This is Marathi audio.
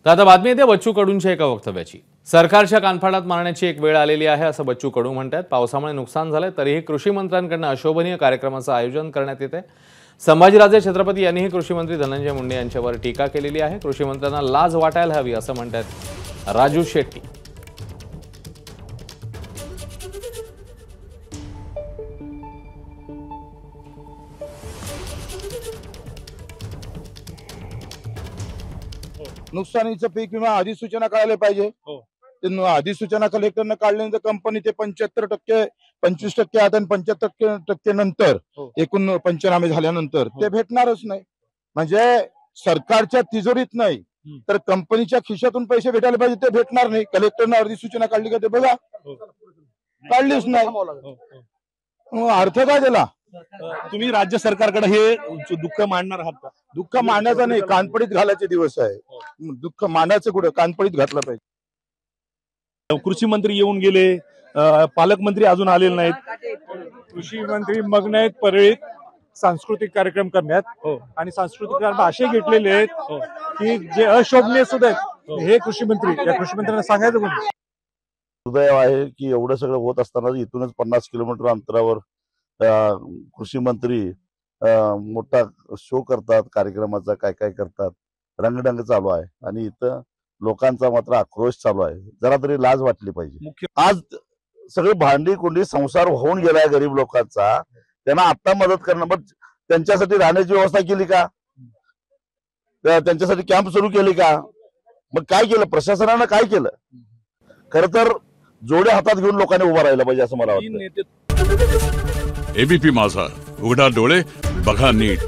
तर आता बातमी येते बच्चू कडूंच्या एका वक्तव्याची। सरकारच्या कानफाडात मारण्याची एक वेळ आलेली आहे असं बच्चू कडू म्हणतात। पावसामुळे नुकसान झाले तरीही कृषी मंत्र्यांकडून अशोभनीय कार्यक्रमाचं आयोजन करण्यात येते। संभाजीराजे छत्रपती यांनीही कृषी मंत्री धनंजय मुंडे यांच्यावर टीका केलेली आहे। कृषी मंत्र्यांना लाज वाटायला हवी असं म्हणतात राजू शेट्टी। नुकसानीचं पीक विमा अधिसूचना काढायला पाहिजे। ते अधिसूचना कलेक्टरने काढल्यानंतर कंपनी ते 75% 25% आता 75% नंतर एकूण पंचनामे झाल्यानंतर ते भेटणारच नाही। म्हणजे सरकारच्या तिजोरीत नाही तर कंपनीच्या खिशातून पैसे भेटायला पाहिजे, ते भेटणार नाही। कलेक्टरने अधिसूचना काढली का ते बघा, काढलीच नाही। अर्थ काय त्याला? तुम्ही राज्य सरकारकडे हे दुःख मांडणार आहात का? दुःख मानायचं नाही, कानपडीत घालायचे दिवस आहे। दुःख मानायचं कुठं, कानपडीत घातलं पाहिजे। कृषी मंत्री येऊन गेले, पालकमंत्री अजून आलेले नाहीत। कृषी मंत्री मग्न आहेत परळीत सांस्कृतिक कार्यक्रम करण्यात आणि सांस्कृतिक कार्यक्रम असे घेतलेले आहेत की जे अशोभनीय सुद्धा आहेत। हे कृषी मंत्र्यांना सांगायचं कोणी? दुर्दैव आहे की एवढं सगळं होत असताना इथूनच 50 किलोमीटर अंतरावर कृषी मंत्री मोठा शो करतात, कार्यक्रमाचा काय काय करतात, रंगढंग चालू आहे आणि इथं लोकांचा मात्र आक्रोश चालू आहे। जरा तरी लाज वाटली पाहिजे। आज सगळी भांडी कुंडी संसार होऊन गेलाय गरीब लोकांचा, त्यांना आता मदत करणं, मग त्यांच्यासाठी राहण्याची व्यवस्था केली का? त्यांच्यासाठी कॅम्प सुरू केली का? मग काय केलं प्रशासनानं? काय केलं? खरं तर जोड्या हातात घेऊन लोकांनी उभा राहिला पाहिजे असं मला वाटतं। एबीपी माझा, उघडा डोळे बघा नीट।